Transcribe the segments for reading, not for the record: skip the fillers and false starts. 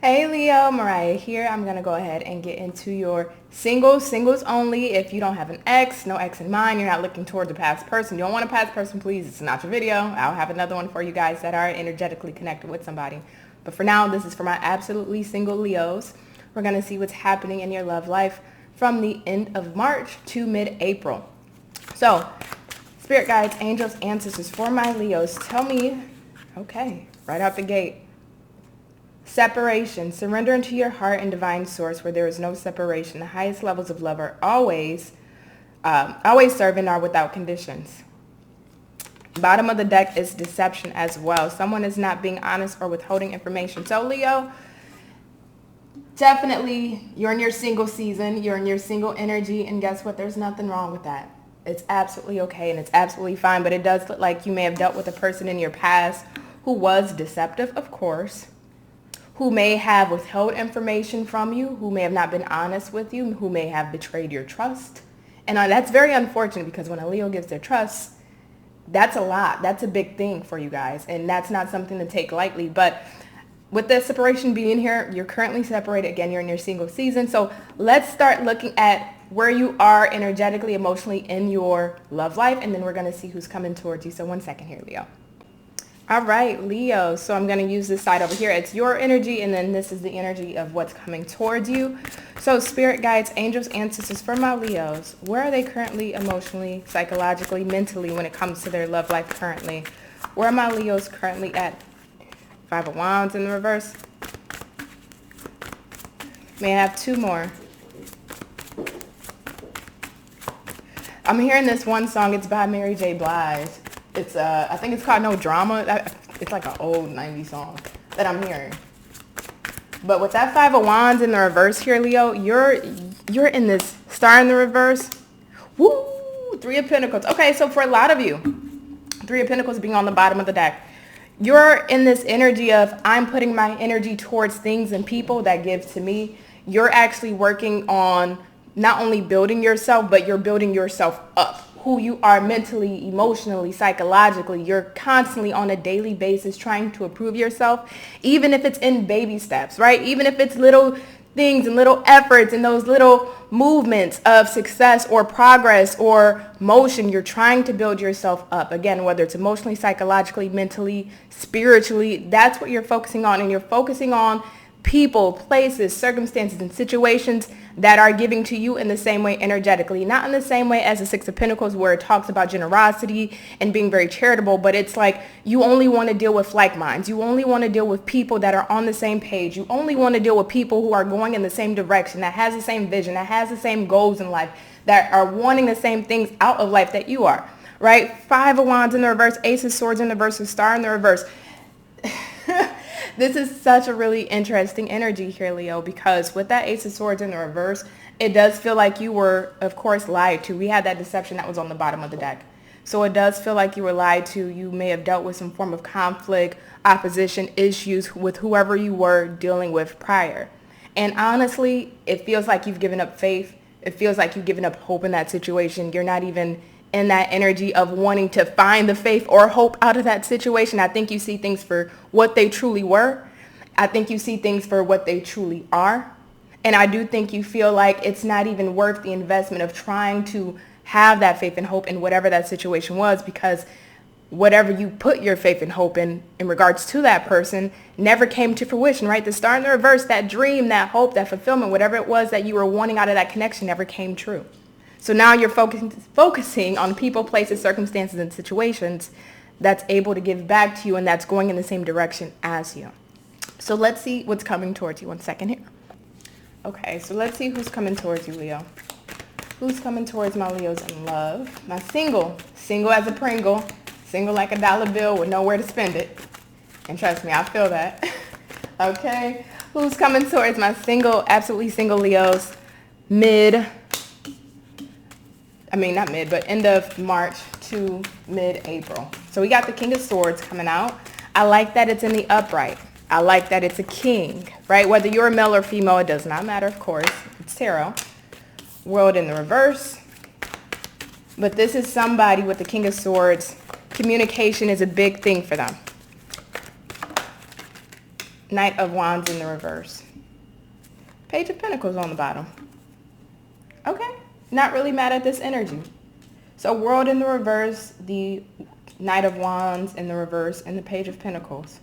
Hey Leo, Mariah here. I'm going to go ahead and get into your singles only. If you don't have an ex, no ex in mind, you're not looking towards a past person, you don't want a past person, please, it's not your video. I'll have another one for you guys that are energetically connected with somebody. But for now, this is for my absolutely single Leos. We're going to see what's happening in your love life from the end of March to mid-April. So, spirit guides, angels, ancestors, for my Leos, tell me, okay, right out the gate. Separation. Surrender into your heart and divine source where there is no separation. The highest levels of love are always serve and are without conditions. Bottom of the deck is deception as well. Someone is not being honest or withholding information. So Leo, definitely you're in your single season. You're in your single energy. And guess what? There's nothing wrong with that. It's absolutely okay and it's absolutely fine. But it does look like you may have dealt with a person in your past who was deceptive, of course, who may have withheld information from you, who may have not been honest with you, who may have betrayed your trust. And that's very unfortunate because when a Leo gives their trust, that's a lot. That's a big thing for you guys. And that's not something to take lightly. But with the separation being here, you're currently separated. Again, you're in your single season. So let's start looking at where you are energetically, emotionally in your love life. And then we're going to see who's coming towards you. So 1 second here, Leo. All right, Leo. So I'm going to use this side over here. It's your energy, and then this is the energy of what's coming towards you. So spirit guides, angels, ancestors, for my Leos, where are they currently emotionally, psychologically, mentally when it comes to their love life currently? Where are my Leos currently at? Five of Wands in the reverse. May I have two more? I'm hearing this one song. It's by Mary J. Blige. It's I think it's called No Drama. It's like an old 90s song that I'm hearing. But with that Five of Wands in the reverse here, Leo, you're in this Star in the reverse. Woo! Three of Pentacles. Okay, so for a lot of you, Three of Pentacles being on the bottom of the deck, you're in this energy of I'm putting my energy towards things and people that give to me. You're actually working on not only building yourself, but you're building yourself up. Who you are mentally, emotionally, psychologically. You're constantly on a daily basis trying to improve yourself, even if it's in baby steps, right? Even if it's little things and little efforts and those little movements of success or progress or motion, you're trying to build yourself up. Again, whether it's emotionally, psychologically, mentally, spiritually, that's what you're focusing on. And you're focusing on people, places, circumstances, and situations that are giving to you in the same way energetically. Not in the same way as the Six of Pentacles where it talks about generosity and being very charitable, but it's like you only want to deal with like minds. You only want to deal with people that are on the same page. You only want to deal with people who are going in the same direction, that has the same vision, that has the same goals in life, that are wanting the same things out of life that you are, right? Five of Wands in the reverse, Ace of Swords in the reverse, Star in the reverse. This is such a really interesting energy here, Leo, because with that Ace of Swords in the reverse, it does feel like you were, of course, lied to. We had that deception that was on the bottom of the deck. So it does feel like you were lied to. You may have dealt with some form of conflict, opposition, issues with whoever you were dealing with prior. And honestly, it feels like you've given up faith. It feels like you've given up hope in that situation. You're not even in that energy of wanting to find the faith or hope out of that situation. I think you see things for what they truly were. I think you see things for what they truly are. And I do think you feel like it's not even worth the investment of trying to have that faith and hope in whatever that situation was, because whatever you put your faith and hope in regards to that person never came to fruition, right? The Star in the reverse, that dream, that hope, that fulfillment, whatever it was that you were wanting out of that connection never came true. So now you're focusing on people, places, circumstances, and situations that's able to give back to you and that's going in the same direction as you. So let's see what's coming towards you. 1 second here. Okay, so let's see who's coming towards you, Leo. Who's coming towards my Leos in love? My single as a Pringle, single like a dollar bill with nowhere to spend it. And trust me, I feel that. Okay, who's coming towards my single, absolutely single Leos end of March to mid-April. So we got the King of Swords coming out. I like that it's in the upright. I like that it's a king, right? Whether you're a male or female, it does not matter, of course. It's tarot. World in the reverse. But this is somebody with the King of Swords. Communication is a big thing for them. Knight of Wands in the reverse. Page of Pentacles on the bottom. Okay, not really mad at this energy. So World in the reverse, the Knight of Wands in the reverse, and the Page of Pentacles.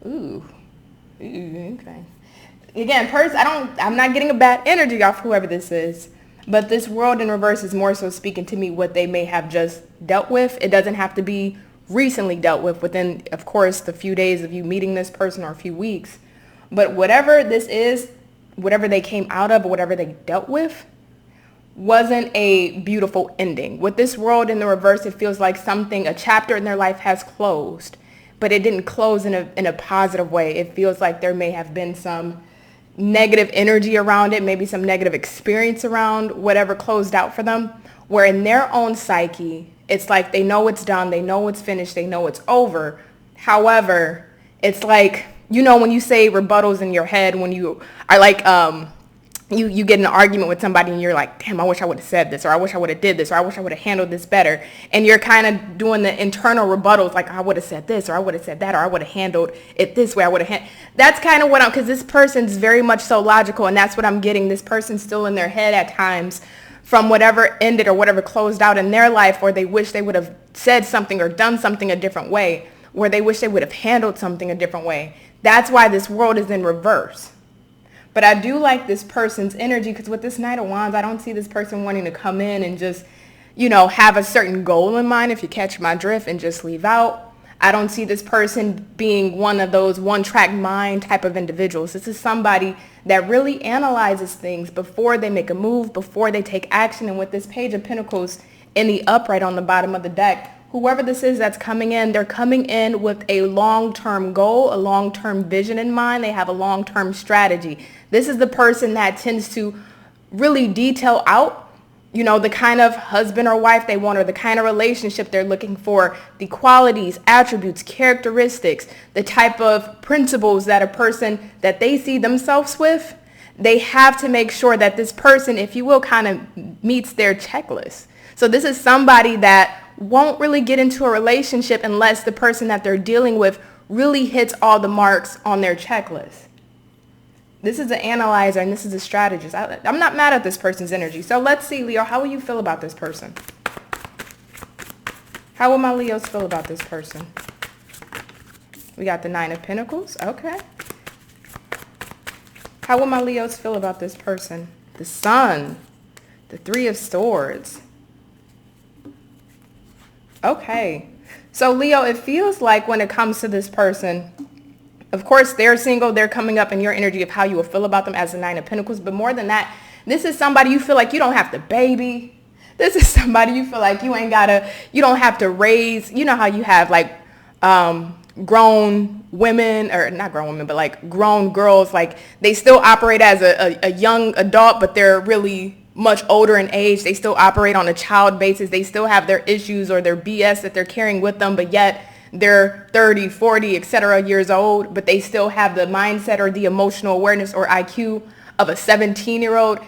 Ooh, okay. Again, I'm not getting a bad energy off whoever this is, but this World in reverse is more so speaking to me what they may have just dealt with. It doesn't have to be recently dealt with within, of course, the few days of you meeting this person or a few weeks. But whatever this is, whatever they came out of or whatever they dealt with, wasn't a beautiful ending. With this World in the reverse, it feels like a chapter in their life has closed, but it didn't close in a positive way. It feels like there may have been some negative energy around it, maybe some negative experience around whatever closed out for them, where in their own psyche, it's like they know it's done, they know it's finished, they know it's over. However, it's like, when you say rebuttals in your head, when you are like, you get in an argument with somebody and you're like, damn, I wish I would have said this, or I wish I would have did this, or I wish I would have handled this better. And you're kind of doing the internal rebuttals, like I would have said this, or I would have said that, or I would have handled it this way. That's kind of what because this person's very much so logical, and that's what I'm getting. This person's still in their head at times from whatever ended or whatever closed out in their life, or they wish they would have said something or done something a different way, where they wish they would have handled something a different way. That's why this World is in reverse. But I do like this person's energy, because with this Knight of Wands, I don't see this person wanting to come in and just, have a certain goal in mind, if you catch my drift, and just leave out. I don't see this person being one of those one-track mind type of individuals. This is somebody that really analyzes things before they make a move, before they take action. And with this Page of Pentacles in the upright on the bottom of the deck, whoever this is that's coming in, they're coming in with a long-term goal, a long-term vision in mind. They have a long-term strategy. This is the person that tends to really detail out, the kind of husband or wife they want, or the kind of relationship they're looking for, the qualities, attributes, characteristics, the type of principles that a person that they see themselves with. They have to make sure that this person, if you will, kind of meets their checklist. So this is somebody that won't really get into a relationship unless the person that they're dealing with really hits all the marks on their checklist. This is an analyzer, and this is a strategist. I'm not mad at this person's energy. So let's see, Leo, how will you feel about this person? How will my Leos feel about this person? We got the Nine of Pentacles. Okay. How will my Leos feel about this person? The Sun. The Three of Swords. Okay. So Leo, it feels like when it comes to this person, of course, they're single. They're coming up in your energy of how you will feel about them as the Nine of Pentacles. But more than that, this is somebody you feel like you don't have to baby. This is somebody you feel like you don't have to raise. You know how you have like grown women, or not grown women, but like grown girls. Like they still operate as a young adult, but they're really much older in age. They still operate on a child basis. They still have their issues or their BS that they're carrying with them, but yet they're 30, 40, etc. years old, but they still have the mindset or the emotional awareness or IQ of a 17-year-old.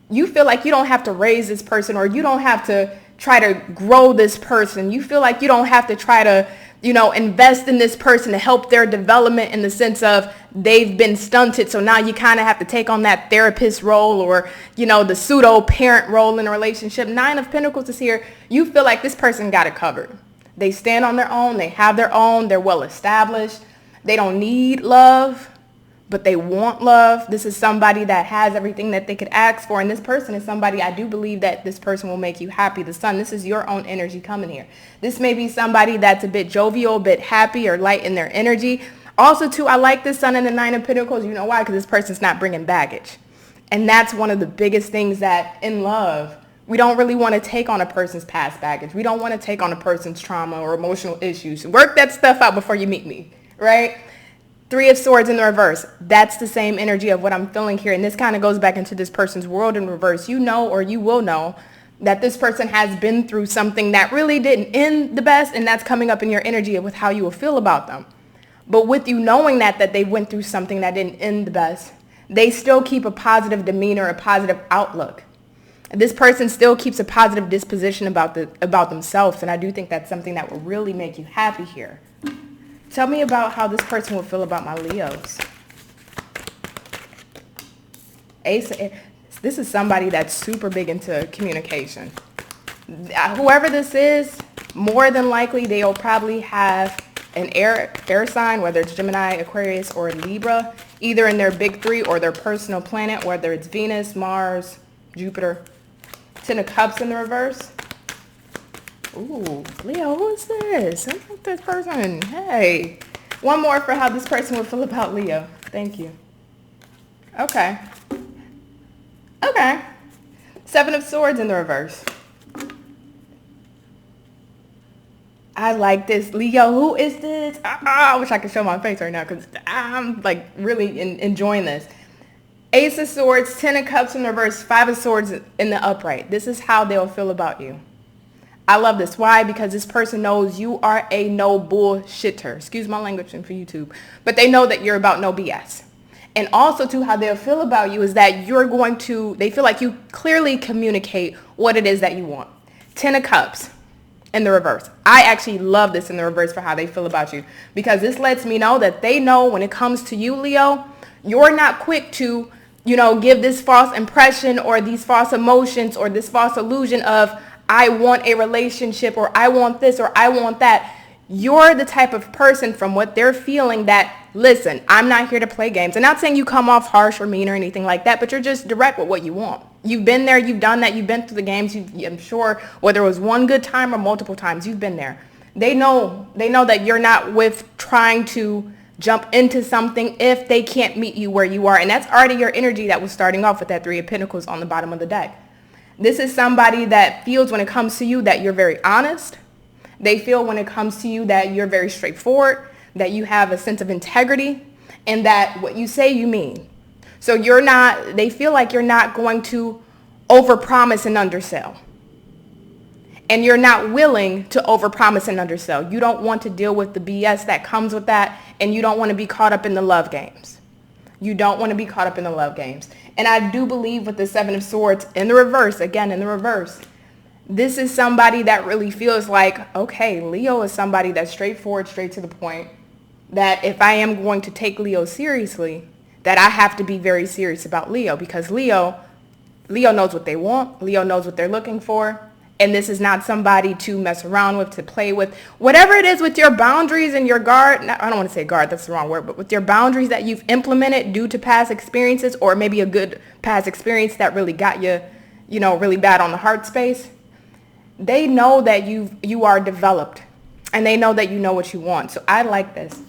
You feel like you don't have to raise this person, or you don't have to try to grow this person. You feel like you don't have to try to, invest in this person to help their development, in the sense of they've been stunted. So now you kind of have to take on that therapist role, or, the pseudo parent role in a relationship. Nine of Pentacles is here. You feel like this person got it covered. They stand on their own. They have their own. They're well established. They don't need love, but they want love. This is somebody that has everything that they could ask for. And this person is somebody, I do believe that this person will make you happy. The Sun, this is your own energy coming here. This may be somebody that's a bit jovial, a bit happy, or light in their energy. Also, too, I like the Sun and the Nine of Pentacles. You know why? Because this person's not bringing baggage. And that's one of the biggest things that in love, we don't really want to take on a person's past baggage. We don't want to take on a person's trauma or emotional issues. Work that stuff out before you meet me, right? Three of Swords in the reverse. That's the same energy of what I'm feeling here. And this kind of goes back into this person's world in reverse. You know, or you will know, that this person has been through something that really didn't end the best. And that's coming up in your energy with how you will feel about them. But with you knowing that they went through something that didn't end the best, they still keep a positive demeanor, a positive outlook. This person still keeps a positive disposition about themselves, and I do think that's something that will really make you happy here. Tell me about how this person will feel about my Leos. Ace, this is somebody that's super big into communication. Whoever this is, more than likely they'll probably have an air sign, whether it's Gemini, Aquarius, or Libra, either in their big three or their personal planet, whether it's Venus, Mars, Jupiter. Ten of Cups in the reverse. Ooh, Leo, who is this? I think this person. Hey. One more for how this person would feel about Leo. Thank you. Okay. Okay. Seven of Swords in the reverse. I like this. Leo, who is this? I wish I could show my face right now because I'm like really enjoying this. Ace of Swords, Ten of Cups in the reverse, Five of Swords in the upright. This is how they'll feel about you. I love this. Why? Because this person knows you are a no bullshitter. Excuse my language for YouTube. But they know that you're about no BS. And also, too, how they'll feel about you is that they feel like you clearly communicate what it is that you want. Ten of Cups in the reverse. I actually love this in the reverse for how they feel about you. Because this lets me know that they know when it comes to you, Leo, you're not quick to, give this false impression or these false emotions or this false illusion of, I want a relationship or I want this or I want that. You're the type of person from what they're feeling that, listen, I'm not here to play games. I'm not saying you come off harsh or mean or anything like that, but you're just direct with what you want. You've been there, you've done that, you've been through the games. I'm sure whether it was one good time or multiple times, you've been there. They know that you're not with trying to jump into something if they can't meet you where you are. And that's already your energy that was starting off with that Three of Pentacles on the bottom of the deck. This is somebody that feels when it comes to you that you're very honest. They feel when it comes to you that you're very straightforward, that you have a sense of integrity, and that what you say you mean. So they feel like you're not going to overpromise and undersell. And you're not willing to overpromise and undersell. You don't want to deal with the BS that comes with that, and you don't want to be caught up in the love games. You don't want to be caught up in the love games. And I do believe with the Seven of Swords in the reverse, again, in the reverse, this is somebody that really feels like, okay, Leo is somebody that's straightforward, straight to the point, that if I am going to take Leo seriously, that I have to be very serious about Leo, because Leo knows what they want. Leo knows what they're looking for. And this is not somebody to mess around with, to play with. Whatever it is with your boundaries and your guard, I don't want to say guard, that's the wrong word, but with your boundaries that you've implemented due to past experiences, or maybe a good past experience that really got you, really bad on the heart space, they know that you are developed, and they know that you know what you want. So I like this.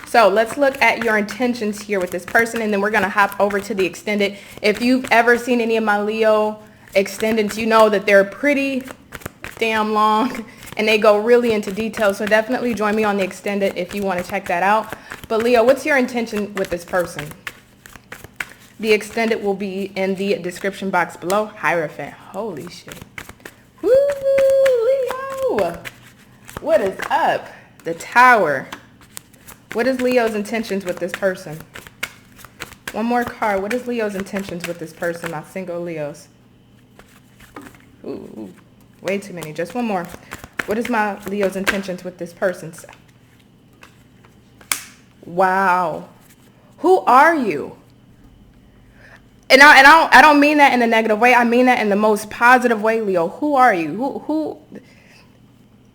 So let's look at your intentions here with this person, and then we're going to hop over to the extended. If you've ever seen any of my Leo extendeds, you know that they're pretty damn long, and they go really into detail. So definitely join me on the extended if you want to check that out. But Leo, what's your intention with this person? The extended will be in the description box below. Hierophant. Holy shit. Woo, Leo. What is up? The Tower. What is Leo's intentions with this person? One more card. What is Leo's intentions with this person? My single Leos. Ooh, way too many. Just one more. What is my Leo's intentions with this person? Wow. Who are you? And I don't mean that in a negative way. I mean that in the most positive way, Leo. Who are you?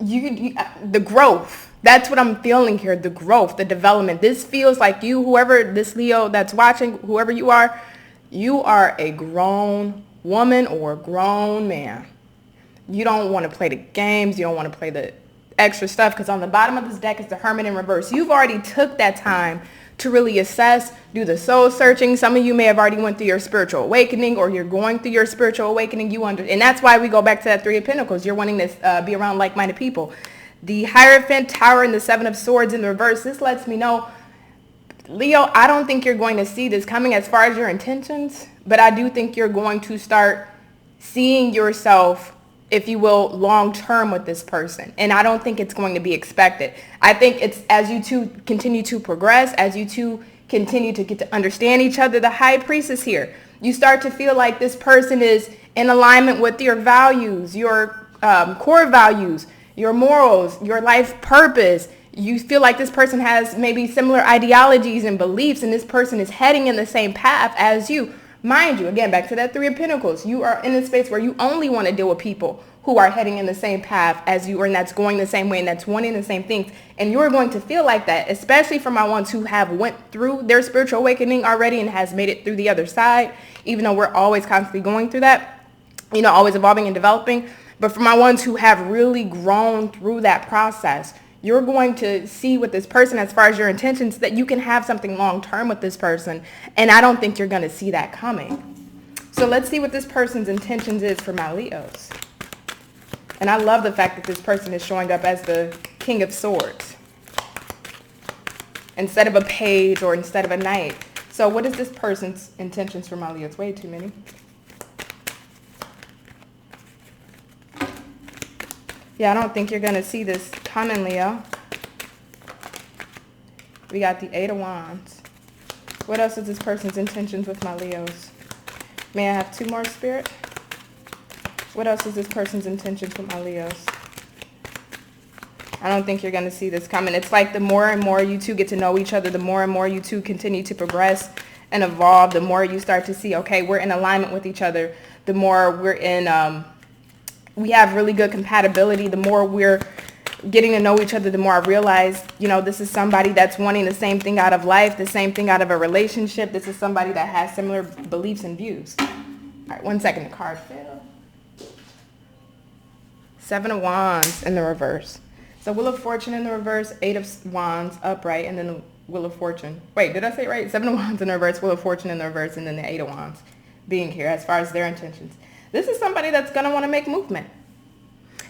The growth. That's what I'm feeling here. The growth, the development. This feels like you, whoever this Leo that's watching, whoever you are a grown woman or a grown man. You don't want to play the games. You don't want to play the extra stuff, because on the bottom of this deck is the Hermit in reverse. You've already took that time to really assess, do the soul searching. Some of you may have already went through your spiritual awakening, or you're going through your spiritual awakening. And that's why we go back to that Three of Pentacles. You're wanting to be around like-minded people. The Hierophant, Tower, and the Seven of Swords in the reverse. This lets me know, Leo, I don't think you're going to see this coming as far as your intentions, but I do think you're going to start seeing yourself, if you will, long term with this person. And I don't think it's going to be expected. I think it's as you two continue to progress, as you two continue to get to understand each other, the High Priestess here, you start to feel like this person is in alignment with your values, your core values, your morals, your life purpose. you feel like this person has maybe similar ideologies and beliefs, and this person is heading in the same path as you. Mind you, again, back to that Three of Pentacles, you are in a space where you only want to deal with people who are heading in the same path as you, and that's going the same way, and that's wanting the same things. And you're going to feel like that, especially for my ones who have went through their spiritual awakening already and has made it through the other side, even though we're always constantly going through that, you know, always evolving and developing. But for my ones who have really grown through that process, you're going to see with this person, as far as your intentions, that you can have something long term with this person. And I don't think you're going to see that coming. So let's see what this person's intentions is for my Leos. And I love the fact that this person is showing up as the King of Swords instead of a page or instead of a knight. So what is this person's intentions for my Leos? Way too many. Yeah, I don't think you're going to see this coming, Leo. We got the Eight of Wands. What else is this person's intentions with my Leos? May I have two more, Spirit? What else is this person's intentions with my Leos? I don't think you're going to see this coming. It's like the more and more you two get to know each other, the more and more you two continue to progress and evolve, the more you start to see, okay, we're in alignment with each other, the more we're in... we have really good compatibility. The more we're getting to know each other, the more I realize, you know, this is somebody that's wanting the same thing out of life, the same thing out of a relationship. This is somebody that has similar beliefs and views. All right, 1 second. The card fell. Seven of Wands in the reverse. So Wheel of Fortune in the reverse, Eight of Wands upright, and then the Wheel of Fortune. Wait, did I say it right? Seven of Wands in the reverse, Wheel of Fortune in the reverse, and then the Eight of Wands being here as far as their intentions. This is somebody that's going to want to make movement.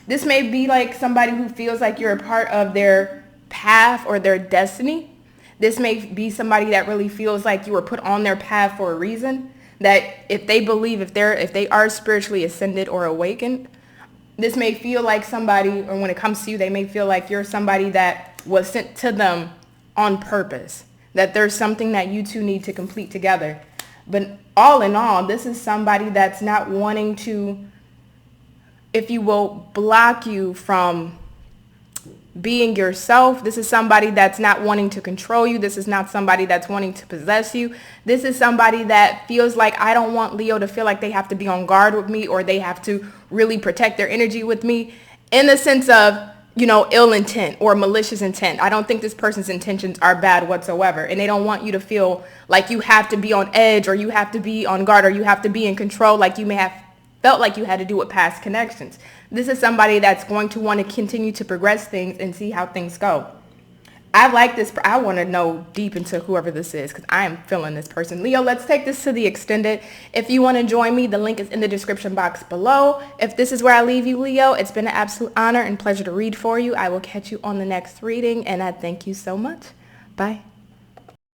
This may be like somebody who feels like you're a part of their path or their destiny. This may be somebody that really feels like you were put on their path for a reason. That if they believe, if they are spiritually ascended or awakened, this may feel like somebody, or when it comes to you, they may feel like you're somebody that was sent to them on purpose. That there's something that you two need to complete together. But all in all, this is somebody that's not wanting to, if you will, block you from being yourself. This is somebody that's not wanting to control you. This is not somebody that's wanting to possess you. This is somebody that feels like, I don't want Leo to feel like they have to be on guard with me, or they have to really protect their energy with me, in the sense of, you know, ill intent or malicious intent. I don't think this person's intentions are bad whatsoever. And they don't want you to feel like you have to be on edge, or you have to be on guard, or you have to be in control, like you may have felt like you had to do with past connections. This is somebody that's going to want to continue to progress things and see how things go. I like this. I want to know deep into whoever this is, because I am feeling this person. Leo, let's take this to the extended. If you want to join me, the link is in the description box below. If this is where I leave you, Leo, it's been an absolute honor and pleasure to read for you. I will catch you on the next reading, and I thank you so much. Bye.